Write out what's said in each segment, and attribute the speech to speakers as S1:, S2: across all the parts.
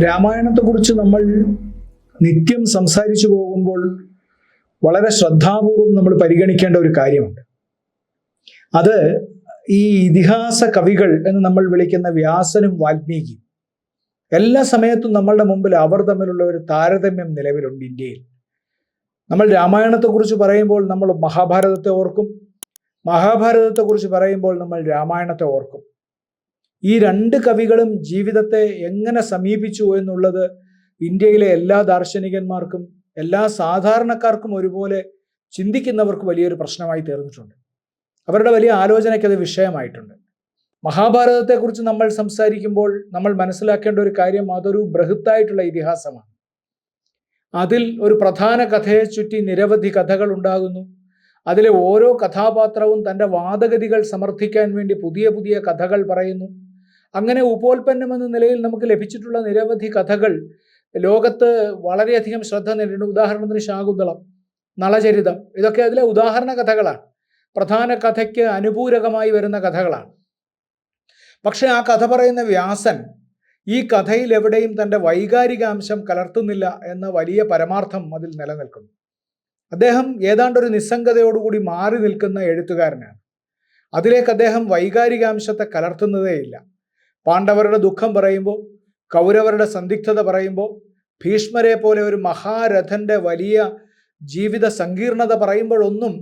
S1: രാമായണത്തെക്കുറിച്ച് നമ്മൾ നിത്യം സംസാരിച്ചു പോകുമ്പോൾ വളരെ ശ്രദ്ധാപൂർവം നമ്മൾ പരിഗണിക്കേണ്ട ഒരു കാര്യമുണ്ട്. അത് ഈ ഇതിഹാസ കവികൾ എന്ന് നമ്മൾ വിളിക്കുന്ന വ്യാസനും വാൽമീകിയും എല്ലാ സമയത്തും നമ്മളുടെ മുമ്പിൽ അവർ തമ്മിലുള്ള ഒരു താരതമ്യം നിലവിലുണ്ട്. ഇന്ത്യയിൽ നമ്മൾ രാമായണത്തെക്കുറിച്ച് പറയുമ്പോൾ നമ്മൾ മഹാഭാരതത്തെ ഓർക്കും, മഹാഭാരതത്തെക്കുറിച്ച് പറയുമ്പോൾ നമ്മൾ രാമായണത്തെ ഓർക്കും. ഈ രണ്ട് കവികളും ജീവിതത്തെ എങ്ങനെ സമീപിച്ചു എന്നുള്ളത് ഇന്ത്യയിലെ എല്ലാ ദാർശനികന്മാർക്കും എല്ലാ സാധാരണക്കാർക്കും ഒരുപോലെ ചിന്തിക്കുന്നവർക്ക് വലിയൊരു പ്രശ്നമായി തീർന്നിട്ടുണ്ട്. അവരുടെ വലിയ ആലോചനയ്ക്ക് അത് വിഷയമായിട്ടുണ്ട്. മഹാഭാരതത്തെക്കുറിച്ച് നമ്മൾ സംസാരിക്കുമ്പോൾ നമ്മൾ മനസ്സിലാക്കേണ്ട ഒരു കാര്യം, അതൊരു ബൃഹത്തായിട്ടുള്ള ഇതിഹാസമാണ്. അതിൽ ഒരു പ്രധാന കഥയെ ചുറ്റി നിരവധി കഥകൾ ഉണ്ടാകുന്നു. അതിലെ ഓരോ കഥാപാത്രവും തൻ്റെ വാദഗതികൾ സമർത്ഥിക്കാൻ വേണ്ടി പുതിയ പുതിയ കഥകൾ പറയുന്നു. അങ്ങനെ ഉപോൽപ്പന്നം എന്ന നിലയിൽ നമുക്ക് ലഭിച്ചിട്ടുള്ള നിരവധി കഥകൾ ലോകത്ത് വളരെയധികം ശ്രദ്ധ നേടിയിട്ടുണ്ട്. ഉദാഹരണത്തിന് ശാകുന്തളം, നളചരിതം, ഇതൊക്കെ അതിലെ ഉദാഹരണ കഥകളാണ്. പ്രധാന കഥയ്ക്ക് അനുപൂരകമായി വരുന്ന കഥകളാണ്. പക്ഷെ ആ കഥ പറയുന്ന വ്യാസൻ ഈ കഥയിൽ എവിടെയും തൻ്റെ വൈകാരികാംശം കലർത്തുന്നില്ല എന്ന വലിയ പരമാർത്ഥം അതിൽ നിലനിൽക്കുന്നു. അദ്ദേഹം ഏതാണ്ടൊരു നിസ്സംഗതയോടുകൂടി മാറി നിൽക്കുന്ന എഴുത്തുകാരനാണ്. അതിലേക്ക് അദ്ദേഹം വൈകാരികാംശത്തെ കലർത്തുന്നതേയില്ല. പാണ്ഡവരുടെ ദുഃഖം പറയുമ്പോൾ, കൗരവരുടെ സന്ദിഗ്ധത പറയുമ്പോൾ, ഭീഷ്മരെ പോലെ ഒരു മഹാരഥന്റെ വലിയ ജീവിത സങ്കീർണത പറയുമ്പോഴൊന്നും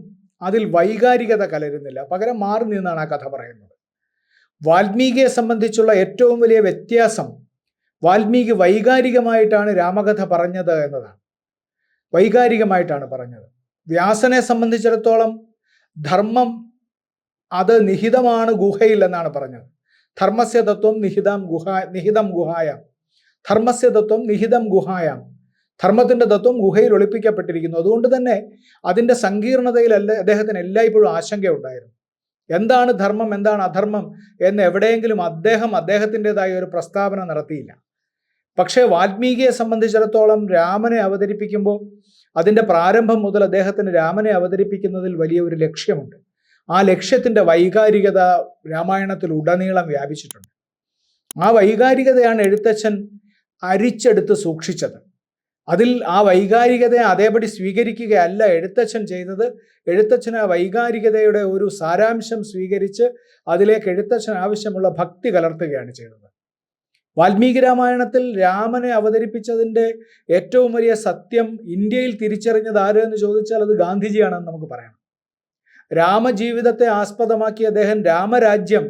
S1: അതിൽ വൈകാരികത കലരുന്നില്ല. പകരം മാറി നിന്നാണ് ആ കഥ പറയുന്നത്. വാൽമീകിയെ സംബന്ധിച്ചുള്ള ഏറ്റവും വലിയ വ്യത്യാസം, വാൽമീകി വൈകാരികമായിട്ടാണ് രാമകഥ പറഞ്ഞത് എന്നതാണ്. വൈകാരികമായിട്ടാണ് പറഞ്ഞത്. വ്യാസനെ സംബന്ധിച്ചിടത്തോളം ധർമ്മം അത് നിഹിതമാണ് ഗുഹയിൽ എന്നാണ് പറഞ്ഞത്. ധർമ്മസ്യ തത്വം നിഹിതം ഗുഹായാം. ധർമ്മസ്യ തത്വം നിഹിതം ഗുഹായാം. ധർമ്മത്തിന്റെ തത്വം ഗുഹയിൽ ഒളിപ്പിക്കപ്പെട്ടിരിക്കുന്നു. അതുകൊണ്ട് തന്നെ അതിൻ്റെ സങ്കീർണതയിൽ അദ്ദേഹത്തിന് എല്ലായ്പ്പോഴും ആശങ്കയുണ്ടായിരുന്നു. എന്താണ് ധർമ്മം, എന്താണ് അധർമ്മം എന്ന് എവിടെയെങ്കിലും അദ്ദേഹത്തിൻ്റെതായ ഒരു പ്രസ്താവന നടത്തിയില്ല. പക്ഷേ വാൽമീകിയെ സംബന്ധിച്ചിടത്തോളം രാമനെ അവതരിപ്പിക്കുമ്പോൾ അതിൻ്റെ പ്രാരംഭം മുതൽ അദ്ദേഹത്തിന് രാമനെ അവതരിപ്പിക്കുന്നതിൽ വലിയ ഒരു ലക്ഷ്യമുണ്ട്. ആ ലക്ഷ്യത്തിൻ്റെ വൈകാരികത രാമായണത്തിൽ ഉടനീളം വ്യാപിച്ചിട്ടുണ്ട്. ആ വൈകാരികതയാണ് എഴുത്തച്ഛൻ അരിച്ചെടുത്ത് സൂക്ഷിച്ചത്. അതിൽ ആ വൈകാരികതയെ അതേപടി സ്വീകരിക്കുകയല്ല എഴുത്തച്ഛൻ ചെയ്തത്. എഴുത്തച്ഛൻ ആ വൈകാരികതയുടെ ഒരു സാരാംശം സ്വീകരിച്ച് അതിലേക്ക് എഴുത്തച്ഛൻ ആവശ്യമുള്ള ഭക്തി കലർത്തുകയാണ് ചെയ്തത്. വാൽമീകി രാമായണത്തിൽ രാമനെ അവതരിപ്പിച്ചതിൻ്റെ ഏറ്റവും വലിയ സത്യം ഇന്ത്യയിൽ തിരിച്ചറിഞ്ഞത് ആര് എന്ന് ചോദിച്ചാൽ അത് ഗാന്ധിജിയാണെന്ന് നമുക്ക് പറയാം. രാമജീവിതത്തെ ആസ്പദമാക്കി അദ്ദേഹം രാമരാജ്യം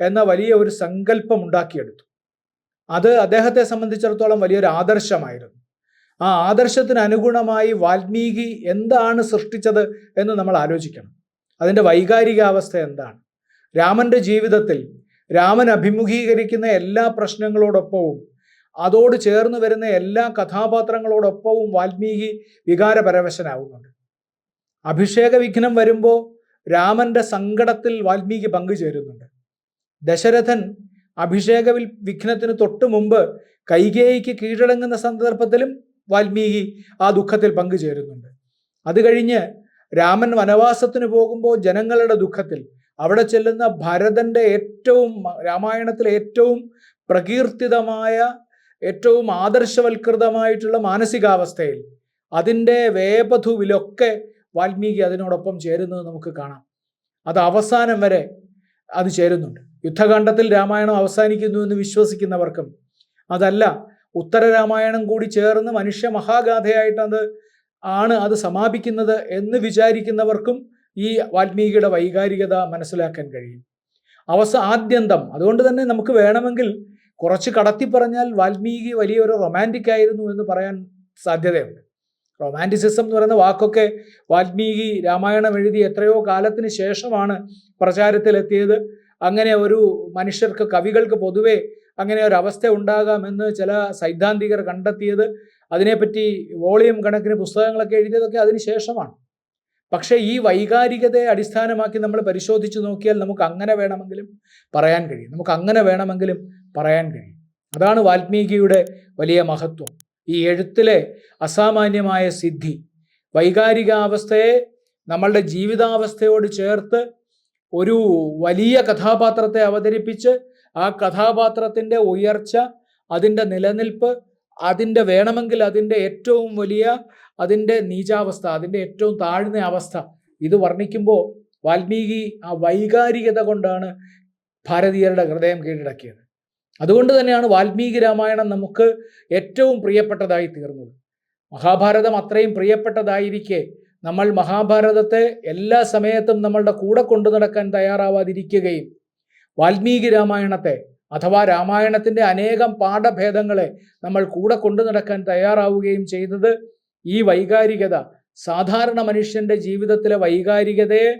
S1: എന്ന വലിയ ഒരു സങ്കല്പം ഉണ്ടാക്കിയെടുത്തു. അത് അദ്ദേഹത്തെ സംബന്ധിച്ചിടത്തോളം വലിയൊരു ആദർശമായിരുന്നു. ആ ആദർശത്തിന് അനുഗുണമായി വാൽമീകി എന്താണ് സൃഷ്ടിച്ചത് എന്ന് നമ്മൾ ആലോചിക്കണം. അതിൻ്റെ വൈകാരികാവസ്ഥ എന്താണ്? രാമൻ്റെ ജീവിതത്തിൽ രാമൻ അഭിമുഖീകരിക്കുന്ന എല്ലാ പ്രശ്നങ്ങളോടൊപ്പവും അതോട് ചേർന്ന് വരുന്ന എല്ലാ കഥാപാത്രങ്ങളോടൊപ്പവും വാൽമീകി വികാരപരവശനാവുന്നുണ്ട്. അഭിഷേക വിഘ്നം വരുമ്പോൾ രാമൻ്റെ സങ്കടത്തിൽ വാൽമീകി പങ്കുചേരുന്നുണ്ട്. ദശരഥൻ അഭിഷേക വിഘ്നത്തിന് തൊട്ടു മുമ്പ് കൈകേയിക്ക് കീഴടങ്ങുന്ന സന്ദർഭത്തിലും വാൽമീകി ആ ദുഃഖത്തിൽ പങ്കുചേരുന്നുണ്ട്. അത് കഴിഞ്ഞ് രാമൻ വനവാസത്തിന് പോകുമ്പോൾ ജനങ്ങളുടെ ദുഃഖത്തിൽ അവിടെ ചെല്ലുന്ന ഭരതന്റെ രാമായണത്തിലെ ഏറ്റവും പ്രകീർത്തിതമായ ഏറ്റവും ആദർശവൽകൃതമായിട്ടുള്ള മാനസികാവസ്ഥയിൽ അതിൻ്റെ വേപധുവിലൊക്കെ വാൽമീകി അതിനോടൊപ്പം ചേരുന്നത് നമുക്ക് കാണാം. അത് അവസാനം വരെ അത് ചേരുന്നുണ്ട്. യുദ്ധകാണ്ഡത്തിൽ രാമായണം അവസാനിക്കുന്നു എന്ന് വിശ്വസിക്കുന്നവർക്കും അതല്ല, ഉത്തര രാമായണം കൂടി ചേർന്ന് മനുഷ്യ മഹാഗാഥയായിട്ട് അത് സമാപിക്കുന്നത് എന്ന് വിചാരിക്കുന്നവർക്കും ഈ വാൽമീകിയുടെ വൈകാരികത മനസ്സിലാക്കാൻ കഴിയും. ആദ്യന്തം. അതുകൊണ്ട് തന്നെ നമുക്ക് വേണമെങ്കിൽ കുറച്ച് കടത്തി പറഞ്ഞാൽ വാൽമീകി വലിയൊരു റൊമാൻറ്റിക് ആയിരുന്നു എന്ന് പറയാൻ സാധ്യതയുണ്ട്. റൊമാൻറ്റിസിസം എന്ന് പറയുന്ന വാക്കൊക്കെ വാൽമീകി രാമായണം എഴുതി എത്രയോ കാലത്തിന് ശേഷമാണ് പ്രചാരത്തിലെത്തിയത്. അങ്ങനെ ഒരു മനുഷ്യർക്ക്, കവികൾക്ക് പൊതുവെ അങ്ങനെ ഒരു അവസ്ഥ ഉണ്ടാകാമെന്ന് ചില സൈദ്ധാന്തികർ കണ്ടെത്തിയത്, അതിനെപ്പറ്റി വോളിയം കണക്കിന് പുസ്തകങ്ങളൊക്കെ എഴുതിയതൊക്കെ അതിന് ശേഷമാണ്. പക്ഷേ ഈ വൈകാരികതയെ അടിസ്ഥാനമാക്കി നമ്മൾ പരിശോധിച്ച് നോക്കിയാൽ നമുക്ക് അങ്ങനെ വേണമെങ്കിലും പറയാൻ കഴിയും. അതാണ് വാൽമീകിയുടെ വലിയ മഹത്വം. ഈ എഴുത്തിലെ അസാമാന്യമായ സിദ്ധി, വൈകാരികാവസ്ഥയെ നമ്മളുടെ ജീവിതാവസ്ഥയോട് ചേർത്ത് ഒരു വലിയ കഥാപാത്രത്തെ അവതരിപ്പിച്ച് ആ കഥാപാത്രത്തിൻ്റെ ഉയർച്ച, അതിൻ്റെ നിലനിൽപ്പ്, അതിൻ്റെ വേണമെങ്കിൽ അതിൻ്റെ ഏറ്റവും വലിയ അതിൻ്റെ നീചാവസ്ഥ, അതിൻ്റെ ഏറ്റവും താഴ്ന്ന അവസ്ഥ ഇത് വർണ്ണിക്കുമ്പോൾ വാൽമീകി ആ വൈകാരികത കൊണ്ടാണ് ഭാരതീയരുടെ ഹൃദയം കീഴടക്കിയത്. അതുകൊണ്ട് തന്നെയാണ് വാൽമീകി രാമായണം നമുക്ക് ഏറ്റവും പ്രിയപ്പെട്ടതായി തീർന്നത്. മഹാഭാരതം അത്രയും പ്രിയപ്പെട്ടതായിരിക്കെ നമ്മൾ മഹാഭാരതത്തെ എല്ലാ സമയത്തും നമ്മളുടെ കൂടെ കൊണ്ടു നടക്കാൻ തയ്യാറാവാതിരിക്കുകയും വാൽമീകി രാമായണത്തെ അഥവാ രാമായണത്തിൻ്റെ അനേകം പാഠഭേദങ്ങളെ നമ്മൾ കൂടെ കൊണ്ടു നടക്കാൻ തയ്യാറാവുകയും ചെയ്തത് ഈ വൈകാരികത, സാധാരണ മനുഷ്യൻ്റെ ജീവിതത്തിലെ വൈകാരികതയെ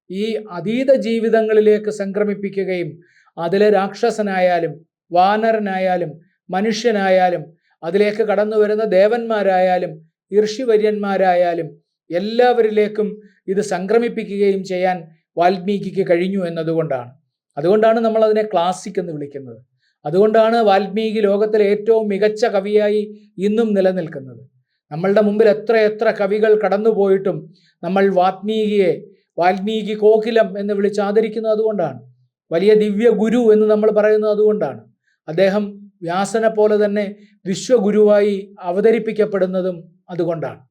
S1: ഈ അതീത ജീവിതങ്ങളിലേക്ക് സംക്രമിപ്പിക്കുകയും അതിലെ രാക്ഷസനായാലും വാനരനായാലും മനുഷ്യനായാലും അതിലേക്ക് കടന്നു വരുന്ന ദേവന്മാരായാലും ഋഷിവര്യന്മാരായാലും എല്ലാവരിലേക്കും ഇത് സംക്രമിപ്പിക്കുകയും ചെയ്യാൻ വാൽമീകിക്ക് കഴിഞ്ഞു എന്നതുകൊണ്ടാണ്. അതുകൊണ്ടാണ് നമ്മൾ അതിനെ ക്ലാസിക് എന്ന് വിളിക്കുന്നത്. അതുകൊണ്ടാണ് വാൽമീകി ലോകത്തിലെ ഏറ്റവും മികച്ച കവിയായി ഇന്നും നിലനിൽക്കുന്നത്. നമ്മളുടെ മുമ്പിൽ എത്ര കവികൾ കടന്നുപോയിട്ടും നമ്മൾ വാൽമീകി കോകിലം എന്ന് വിളിച്ച് ആദരിക്കുന്നത് അതുകൊണ്ടാണ്. വലിയ ദിവ്യ ഗുരു എന്ന് നമ്മൾ പറയുന്നത് അതുകൊണ്ടാണ്. അദ്ദേഹം വ്യാസനെ പോലെ തന്നെ വിശ്വഗുരുവായി അവതരിപ്പിക്കപ്പെടുന്നതും അതുകൊണ്ടാണ്.